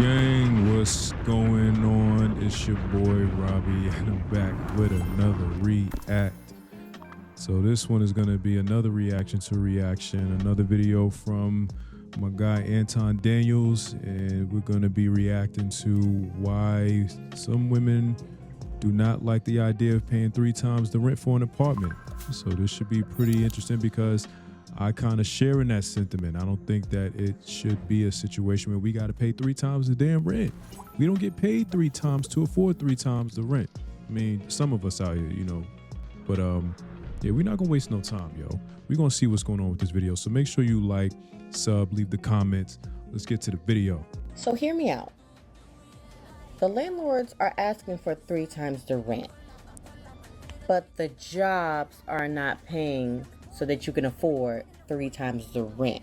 Gang, what's going on? It's your boy Robbie, and I'm back with another react. So this one is gonna be another reaction to reaction, another video from my guy Anton Daniels, and we're gonna be reacting to why some women do not like the idea of paying 3 times the rent for an apartment. So this should be pretty interesting because I kind of share in that sentiment. I don't think that it should be a situation where we got to pay 3 times the damn rent. We don't get paid 3 times to afford 3 times the rent. I mean, some of us out here, but yeah, we're not gonna waste no time, yo. We're gonna see what's going on with this video. So make sure you like, sub, leave the comments. Let's get to the video. So hear me out. The landlords are asking for 3 times the rent, but the jobs are not paying so that you can afford 3 times the rent.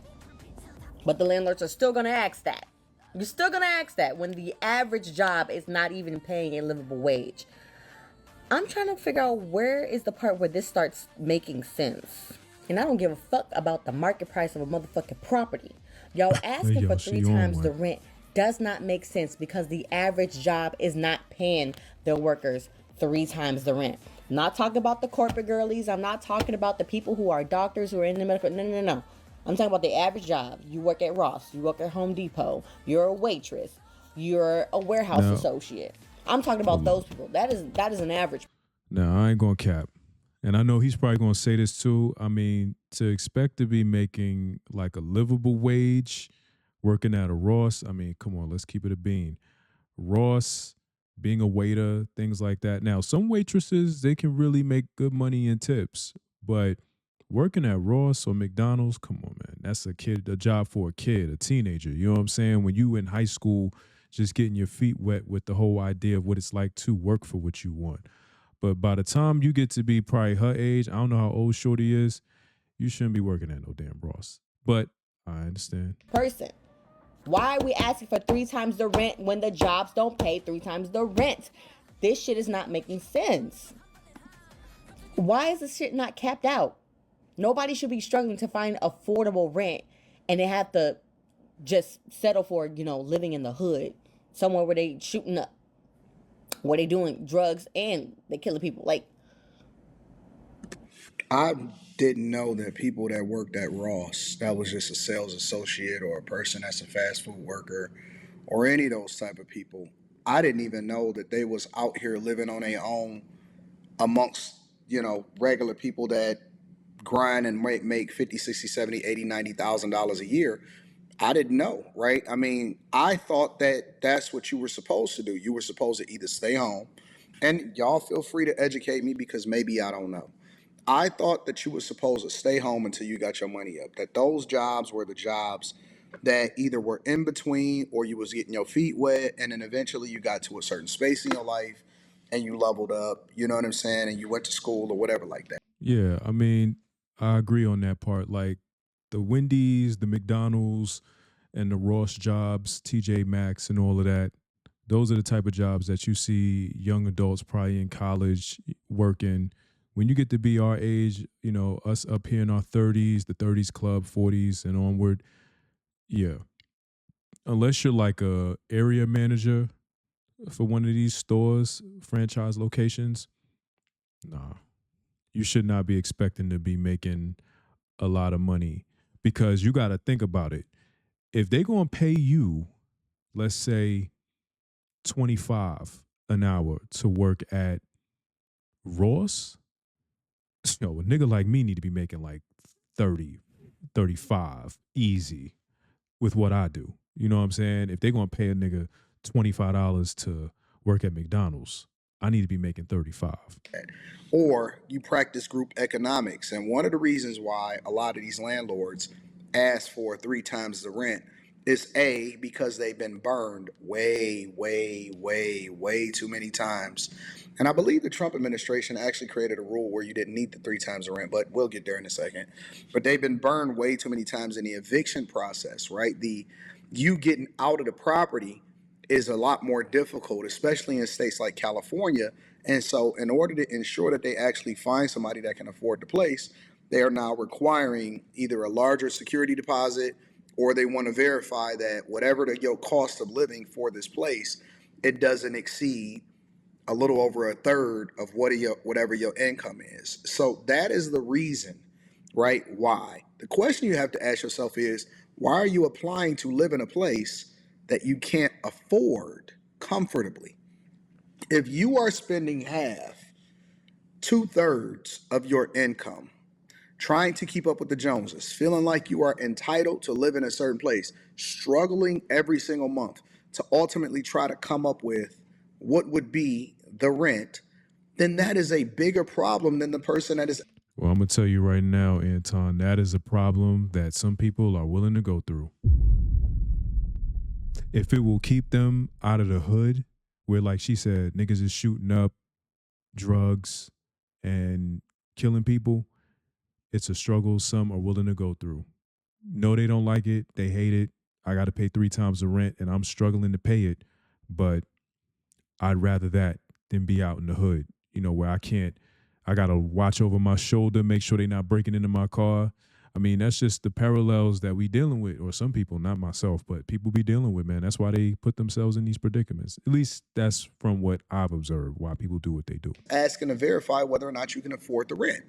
But the landlords are still going to ask that. You're still going to ask that when the average job is not even paying a livable wage. I'm trying to figure out where is the part where this starts making sense. And I don't give a fuck about the market price of a motherfucking property. Y'all asking for 3 times the rent does not make sense because the average job is not paying their workers 3 times the rent. I'm not talking about the corporate girlies. I'm not talking about the people who are doctors who are in the medical. No. I'm talking about the average job. You work at Ross. You work at Home Depot. You're a waitress. You're a warehouse associate. I'm talking about those people. That is an average. No, I ain't gonna cap. And I know he's probably gonna say this too. I mean, to expect to be making like a livable wage working at a Ross, I mean, come on, let's keep it a bean. Ross, being a waiter, things like that. Now, some waitresses, they can really make good money in tips, but working at Ross or McDonald's, come on, man, that's a job for a kid, a teenager. You know what I'm saying? When you in high school, just getting your feet wet with the whole idea of what it's like to work for what you want. But by the time you get to be probably her age, I don't know how old Shorty is, you shouldn't be working at no damn Ross. But I understand. Person. Why are we asking for 3 times the rent when the jobs don't pay 3 times the rent? This shit is not making sense. Why is this shit not capped out? Nobody should be struggling to find affordable rent and they have to just settle for, living in the hood, somewhere where they shooting up, where they doing drugs and they killing people. Like, I didn't know that people that worked at Ross, that was just a sales associate or a person that's a fast food worker or any of those type of people. I didn't even know that they was out here living on their own amongst, regular people that grind and make 50, 60, 70, 80, $90,000 a year. I didn't know, right? I mean, I thought that that's what you were supposed to do. You were supposed to either stay home, and y'all feel free to educate me because maybe I don't know. I thought that you were supposed to stay home until you got your money up, that those jobs were the jobs that either were in between or you was getting your feet wet, and then eventually you got to a certain space in your life and you leveled up, you know what I'm saying, and you went to school or whatever like that. Yeah, I mean, I agree on that part. Like the Wendy's, the McDonald's, and the Ross jobs, TJ Maxx, and all of that. Those are the type of jobs that you see young adults probably in college working. When you get to be our age, us up here in our 30s, the 30s club, 40s and onward, yeah. Unless you're like a area manager for one of these stores, franchise locations, nah. You should not be expecting to be making a lot of money because you got to think about it. If they're going to pay you, let's say 25 an hour to work at Ross, a nigga like me need to be making like 30, 35 easy with what I do. You know what I'm saying? If they're going to pay a nigga $25 to work at McDonald's, I need to be making 35. Or you practice group economics. And one of the reasons why a lot of these landlords ask for 3 times the rent is A, because they've been burned way too many times. And I believe the Trump administration actually created a rule where you didn't need the 3 times the rent, but we'll get there in a second. But they've been burned way too many times in the eviction process, right? You getting out of the property is a lot more difficult, especially in states like California. And so in order to ensure that they actually find somebody that can afford the place, they are now requiring either a larger security deposit or they want to verify that whatever your cost of living for this place, it doesn't exceed a little over a third of whatever your income is. So that is the reason, right? Why? The question you have to ask yourself is, why are you applying to live in a place that you can't afford comfortably? If you are spending half, 2/3 of your income trying to keep up with the Joneses, feeling like you are entitled to live in a certain place, struggling every single month to ultimately try to come up with what would be the rent, then that is a bigger problem than the person that is. Well, I'm going to tell you right now, Anton, that is a problem that some people are willing to go through. If it will keep them out of the hood, where, like she said, niggas is shooting up drugs and killing people, it's a struggle some are willing to go through. No, they don't like it. They hate it. I got to pay 3 times the rent and I'm struggling to pay it. But I'd rather that than be out in the hood, where I got to watch over my shoulder, make sure they're not breaking into my car. I mean, that's just the parallels that we dealing with, or some people, not myself, but people be dealing with, man. That's why they put themselves in these predicaments. At least that's from what I've observed, why people do what they do. Asking to verify whether or not you can afford the rent.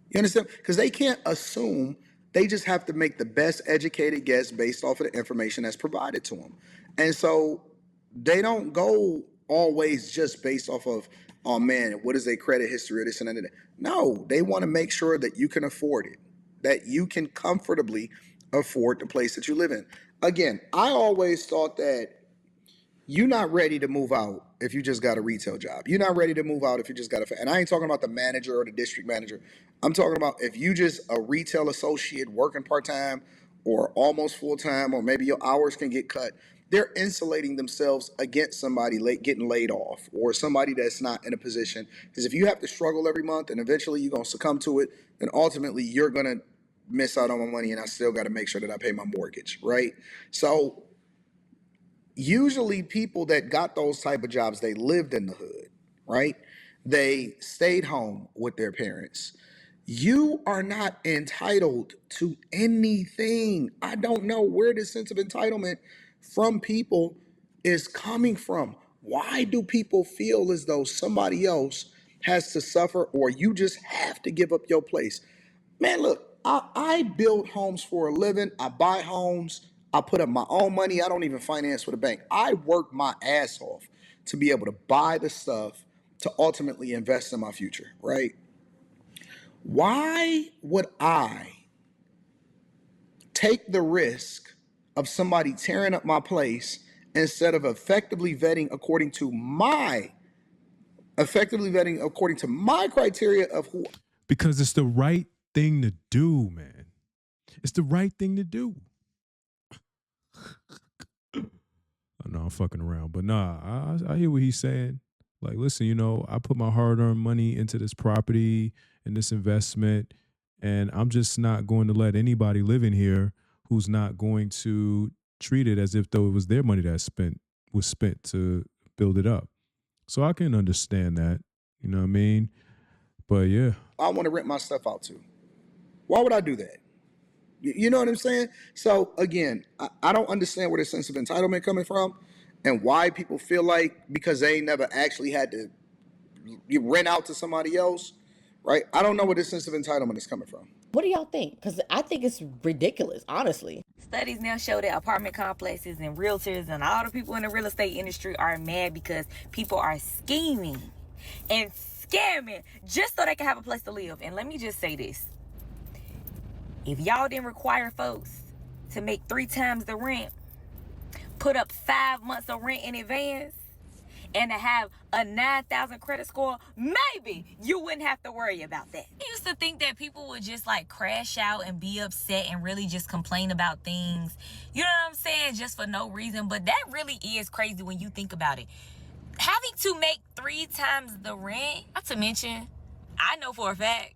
You understand? Because they can't assume. They just have to make the best educated guess based off of the information that's provided to them. And so they don't go always just based off of, oh man, what is their credit history or this and that. No, they want to make sure that you can afford it, that you can comfortably afford the place that you live in. Again, I always thought that you're not ready to move out if you just got a retail job. You're not ready to move out if you just got and I ain't talking about the manager or the district manager. I'm talking about if you just a retail associate working part-time or almost full-time, or maybe your hours can get cut. They're insulating themselves against somebody getting laid off, or somebody that's not in a position. Because if you have to struggle every month and eventually you're going to succumb to it, then ultimately you're going to miss out on my money and I still got to make sure that I pay my mortgage, right? So usually people that got those type of jobs, they lived in the hood, right? They stayed home with their parents. You are not entitled to anything. I don't know where this sense of entitlement from people is coming from. Why do people feel as though somebody else has to suffer, or you just have to give up your place? Man, look, I build homes for a living. I buy homes. I put up my own money. I don't even finance with a bank. I work my ass off to be able to buy the stuff to ultimately invest in my future, right? Why would I take the risk of somebody tearing up my place instead of effectively vetting according to my criteria of who? Because it's the right thing to do, man. It's the right thing to do. I know I'm fucking around, but nah, I hear what he's saying. Like, listen, I put my hard-earned money into this property and this investment, and I'm just not going to let anybody live in here who's not going to treat it as if though it was their money that was spent to build it up. So I can understand that, you know what I mean? But yeah. I want to rent my stuff out too. Why would I do that? You know what I'm saying? So again, I don't understand where the sense of entitlement coming from and why people feel like because they ain't never actually had to rent out to somebody else, right? I don't know where this sense of entitlement is coming from. What do y'all think? Because I think it's ridiculous, honestly. Studies now show that apartment complexes and realtors and all the people in the real estate industry are mad because people are scheming and scamming just so they can have a place to live. And let me just say this. If y'all didn't require folks to make 3 times the rent, put up 5 months of rent in advance, and to have a 9,000 credit score, maybe you wouldn't have to worry about that. I used to think that people would just like crash out and be upset and really just complain about things, you know what I'm saying, just for no reason. But that really is crazy when you think about it. Having to make 3 times the rent, not to mention, I know for a fact,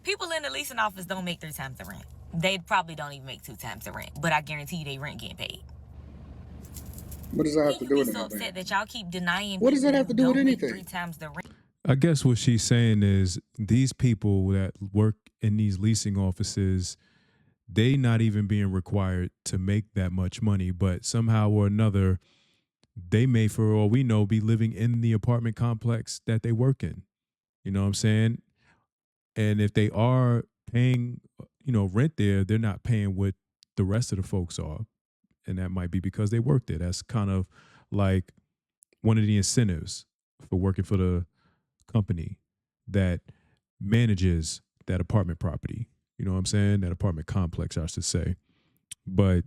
people in the leasing office don't make 3 times the rent. They probably don't even make 2 times the rent, but I guarantee you they rent getting paid. What does that have to do with anything? So upset that y'all keep denying. What does that have to do with anything? 3 times the rent. I guess what she's saying is these people that work in these leasing offices, they not even being required to make that much money, but somehow or another, they may, for all we know, be living in the apartment complex that they work in. You know what I'm saying? And if they are paying, rent there, they're not paying what the rest of the folks are. And that might be because they work there. That's kind of like one of the incentives for working for the company that manages that apartment property. You know what I'm saying? That apartment complex, I should say. But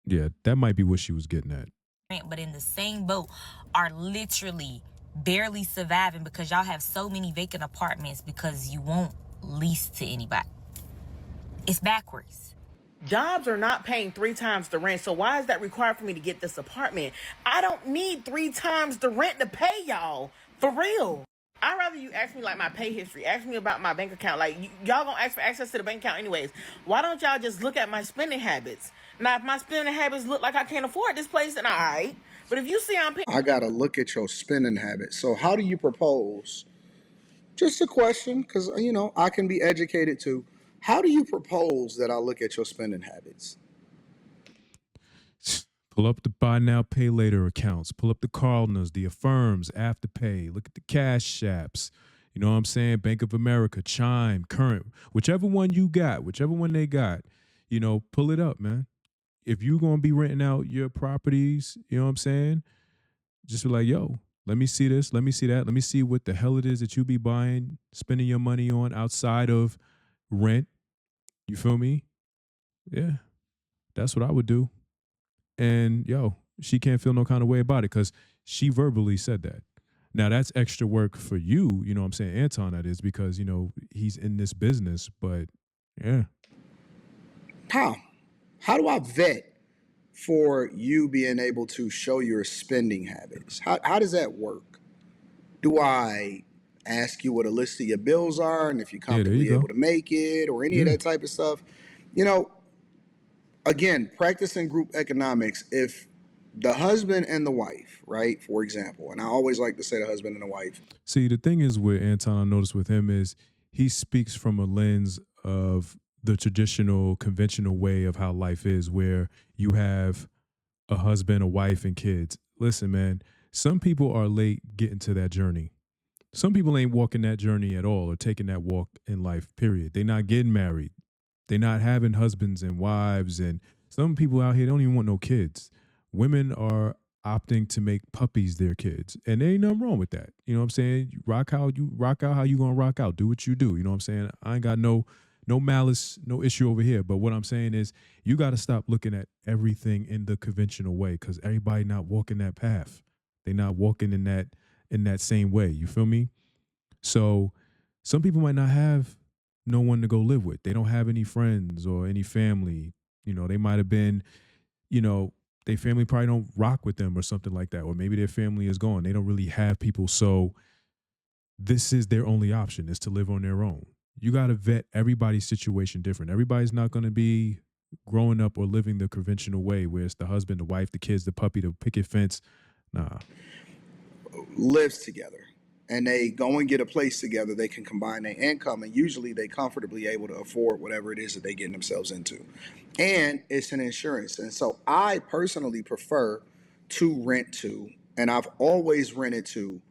yeah, that might be what she was getting at. But in the same boat are literally barely surviving because y'all have so many vacant apartments because you won't lease to anybody. It's backwards. Jobs are not paying 3 times the rent, so why is that required for me to get this apartment? I don't need 3 times the rent to pay y'all. For real. I'd rather you ask me like my pay history, ask me about my bank account. Like y'all gonna ask for access to the bank account anyways. Why don't y'all just look at my spending habits? Now, if my spending habits look like I can't afford this place, then all right. But if you see I'm paying, I gotta look at your spending habits. So how do you propose? Just a question, because I can be educated too. How do you propose that I look at your spending habits? Pull up the buy now, pay later accounts. Pull up the Cardinals, the Affirms, Afterpay. Look at the Cash Apps. You know what I'm saying? Bank of America, Chime, Current, whichever one you got, whichever one they got, pull it up, man. If you're going to be renting out your properties, you know what I'm saying? Just be like, yo, let me see this. Let me see that. Let me see what the hell it is that you be buying, spending your money on outside of rent. You feel me? Yeah, that's what I would do. And yo, she can't feel no kind of way about it because she verbally said that. Now that's extra work for you, you know what I'm saying, Anton, that is, because, he's in this business, but yeah. How do I vet for you being able to show your spending habits? How does that work? Do I ask you what a list of your bills are and if you're Yeah, there you comfortably go. able to make it or any of Yeah. that type of stuff? Again, practicing group economics, if the husband and the wife, right, for example, and I always like to say the husband and the wife. See, the thing is with Anton, I noticed with him is he speaks from a lens of the traditional, conventional way of how life is, where you have a husband, a wife, and kids. Listen, man, some people are late getting to that journey. Some people ain't walking that journey at all or taking that walk in life, period. They're not getting married. They're not having husbands and wives. And some people out here don't even want no kids. Women are opting to make puppies their kids. And there ain't nothing wrong with that. You know what I'm saying? You rock out how you gonna rock out. Do what you do. You know what I'm saying? I ain't got no malice, no issue over here. But what I'm saying is you gotta stop looking at everything in the conventional way because everybody not walking that path. They not walking in that same way. You feel me? So some people might not have no one to go live with. They don't have any friends or any family. They might have been, their family probably don't rock with them or something like that. Or maybe their family is gone. They don't really have people. So this is their only option, is to live on their own. You got to vet everybody's situation different. Everybody's not going to be growing up or living the conventional way where it's the husband, the wife, the kids, the puppy, the picket fence. Nah. Lives together and they go and get a place together, they can combine their income and usually they comfortably able to afford whatever it is that they getting themselves into. And it's an insurance. And so I personally prefer to rent to, and I've always rented to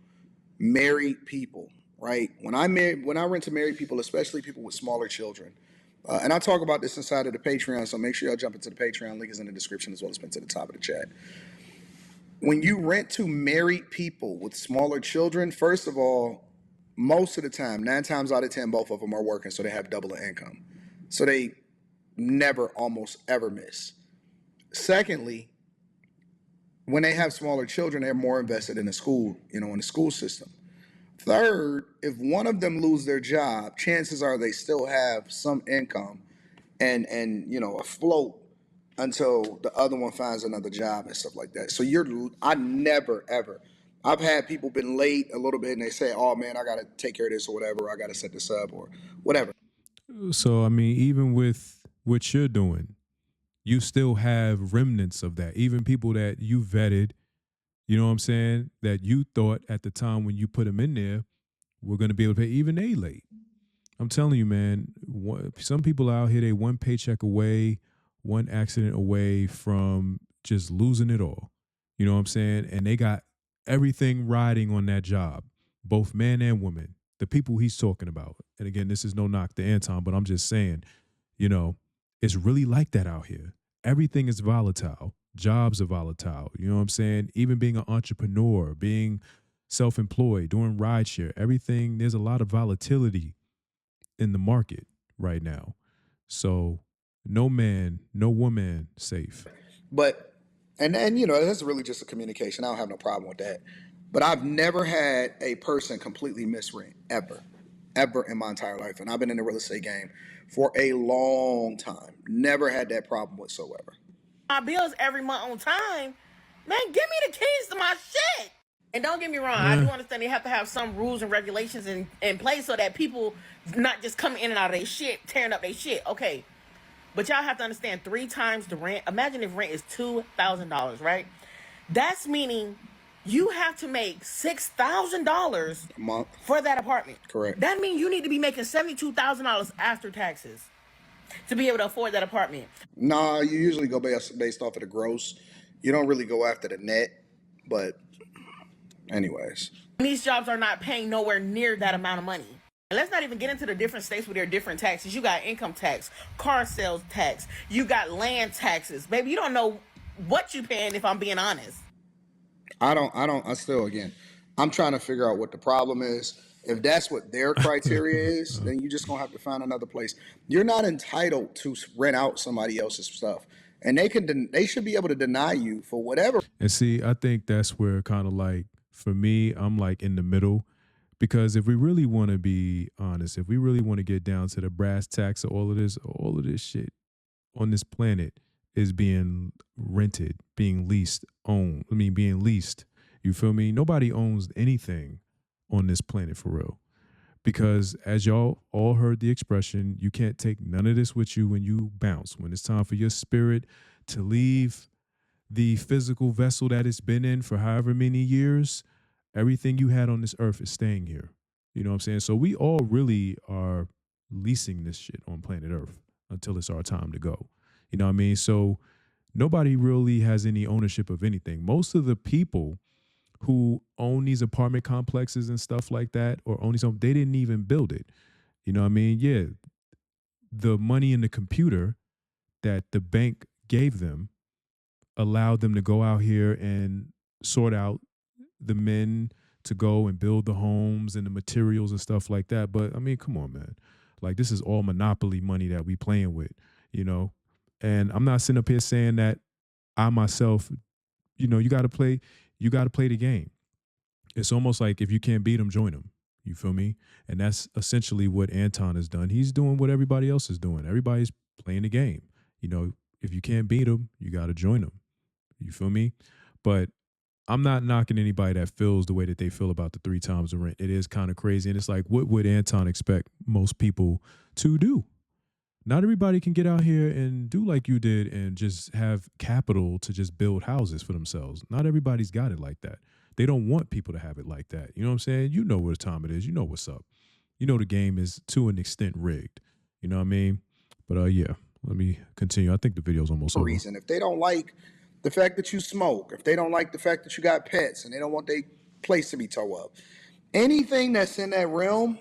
married people, right? When I rent to married people, especially people with smaller children, and I talk about this inside of the Patreon, so make sure y'all jump into the Patreon. Link is in the description as well as pinned to the top of the chat. When you rent to married people with smaller children, first of all, most of the time, 9 times out of 10, both of them are working, so they have double the income. So they never almost ever miss. Secondly, when they have smaller children, they're more invested in the school, in the school system. Third, if one of them lose their job, chances are they still have some income and afloat until the other one finds another job and stuff like that. So I never ever. I've had people been late a little bit and they say, "Oh man, I gotta take care of this or whatever. Or I gotta set this up or whatever." So I mean, even with what you're doing, you still have remnants of that. Even people that you vetted, you know what I'm saying, that you thought at the time when you put them in there were going to be able to pay, even they late. I'm telling you, man, some people out here, they one paycheck away, one accident away from just losing it all. You know what I'm saying? And they got everything riding on that job, both man and woman, the people he's talking about. And again, this is no knock to Anton, but I'm just saying, you know, it's really like that out here. Everything is volatile. Jobs are volatile. You know what I'm saying? Even being an entrepreneur, being self-employed, doing rideshare, everything, there's a lot of volatility in the market right now. So no man, no woman safe. But and you know, that's really just a communication. I don't have no problem with that. But I've never had a person completely misrent ever in my entire life. And I've been in the real estate game for a long time. Never had that problem whatsoever. My bills every month on time. Man, give me the keys to my shit. And don't get me wrong, I do understand they have to have some rules and regulations in place so that people not just coming in and out of their shit, tearing up their shit. Okay. But y'all have to understand 3 times the rent. Imagine if rent is $2,000, right? That's meaning you have to make $6,000 A month. for that apartment. Correct. That means you need to be making $72,000 after taxes to be able to afford that apartment. Nah, you usually go based off of the gross. You don't really go after the net. But anyways. And these jobs are not paying nowhere near that amount of money. And let's not even get into the different states with their different taxes. You got income tax, car sales tax, you got land taxes. Baby, you don't know what you paying if I'm being honest. I still, again, I'm trying to figure out what the problem is. If that's what their criteria is, then you're just going to have to find another place. You're not entitled to rent out somebody else's stuff. And they should be able to deny you for whatever. And see, I think that's where kind of like, for me, I'm like in the middle. Because if we really want to be honest, if we really want to get down to the brass tacks of all of this shit on this planet is being rented, being leased, being leased. You feel me? Nobody owns anything on this planet for real. Because as y'all all heard the expression, you can't take none of this with you when you bounce. When it's time for your spirit to leave the physical vessel that it's been in for however many years, everything you had on this earth is staying here. You know what I'm saying? So we all really are leasing this shit on planet Earth until it's our time to go. You know what I mean? So nobody really has any ownership of anything. Most of the people who own these apartment complexes and stuff like that, or own these, they didn't even build it. You know what I mean? Yeah. The money in the computer that the bank gave them allowed them to go out here and sort out the men to go and build the homes and the materials and stuff like that. But I mean, come on, man. Like, this is all monopoly money that we playing with, you know? And I'm not sitting up here saying that I myself, you know, you got to play the game. It's almost like if you can't beat them, join them. You feel me? And that's essentially what Anton has done. He's doing what everybody else is doing. Everybody's playing the game. You know, if you can't beat them, you got to join them. You feel me? But I'm not knocking anybody that feels the way that they feel about the 3 times the rent. It is kind of crazy. And it's like, what would Anton expect most people to do? Not everybody can get out here and do like you did and just have capital to just build houses for themselves. Not everybody's got it like that. They don't want people to have it like that. You know what I'm saying? You know what time it is. You know what's up. You know the game is to an extent rigged. You know what I mean? But yeah, let me continue. I think the video's almost over. Reason. If they don't like the fact that you smoke, if they don't like the fact that you got pets and they don't want their place to be tore up, anything that's in that realm,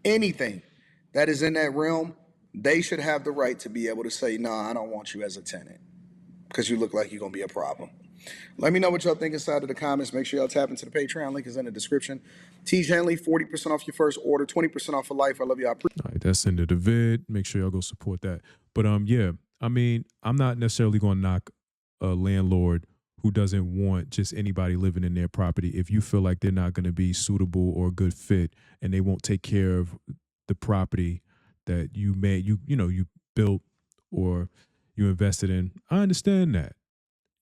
anything that is in that realm, they should have the right to be able to say, nah, I don't want you as a tenant because you look like you're going to be a problem. Let me know what y'all think inside of the comments. Make sure y'all tap into the Patreon. Link is in the description. T. Henley, 40% off your first order, 20% off for life. I love y'all. All right, that's the end of the vid. Make sure y'all go support that. But yeah, I mean, I'm not necessarily going to knock a landlord who doesn't want just anybody living in their property if you feel like they're not going to be suitable or a good fit and they won't take care of the property that you made, you built or you invested in. I understand that.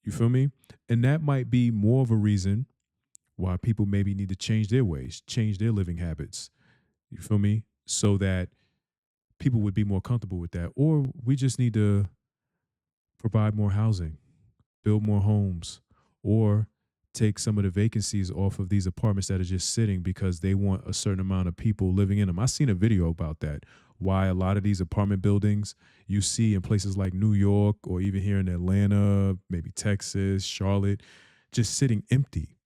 You feel me? And that might be more of a reason why people maybe need to change their ways, change their living habits. You feel me? So that people would be more comfortable with that. Or we just need to provide more housing, build more homes, or take some of the vacancies off of these apartments that are just sitting because they want a certain amount of people living in them. I seen a video about that, why a lot of these apartment buildings you see in places like New York or even here in Atlanta, maybe Texas, Charlotte, just sitting empty.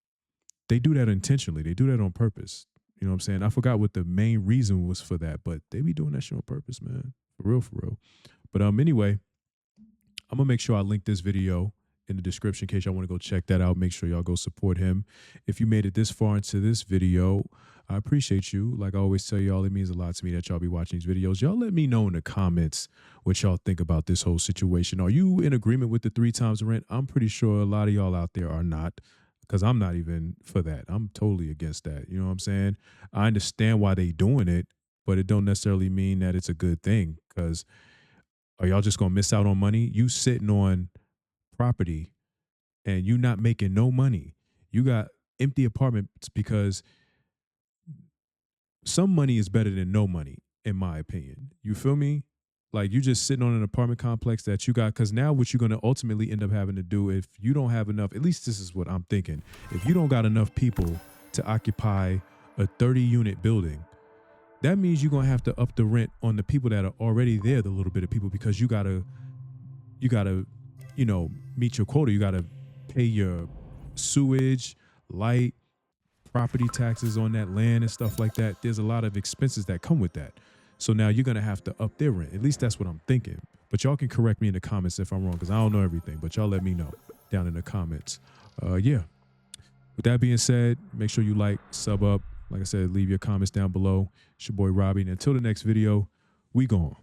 They do that intentionally. They do that on purpose. You know what I'm saying? I forgot what the main reason was for that, but they be doing that shit on purpose, man. For real, for real. But anyway, I'm gonna make sure I link this video in the description in case y'all want to go check that out. Make sure y'all go support him. If you made it this far into this video, I appreciate you. Like I always tell y'all, it means a lot to me that y'all be watching these videos. Y'all let me know in the comments what y'all think about this whole situation. Are you in agreement with the 3 times the rent? I'm pretty sure a lot of y'all out there are not, because I'm not even for that. I'm totally against that. You know what I'm saying? I understand why they doing it, but it don't necessarily mean that it's a good thing, because are y'all just going to miss out on money? You sitting on property and you not making no money. You got empty apartments because some money is better than no money, in my opinion. You feel me? Like you just sitting on an apartment complex that you got, because now what you're going to ultimately end up having to do, if you don't have enough, at least this is what I'm thinking, if you don't got enough people to occupy a 30-unit building, that means you're going to have to up the rent on the people that are already there, the little bit of people, because you gotta, you know, meet your quota. You gotta pay your sewage, light, property taxes on that land and stuff like that. There's a lot of expenses that come with that. So now you're gonna have to up their rent. At least that's what I'm thinking. But y'all can correct me in the comments if I'm wrong, because I don't know everything. But y'all let me know down in the comments. Yeah. With that being said, make sure you like, sub up. Like I said, leave your comments down below. It's your boy Robbie. And until the next video, we gone.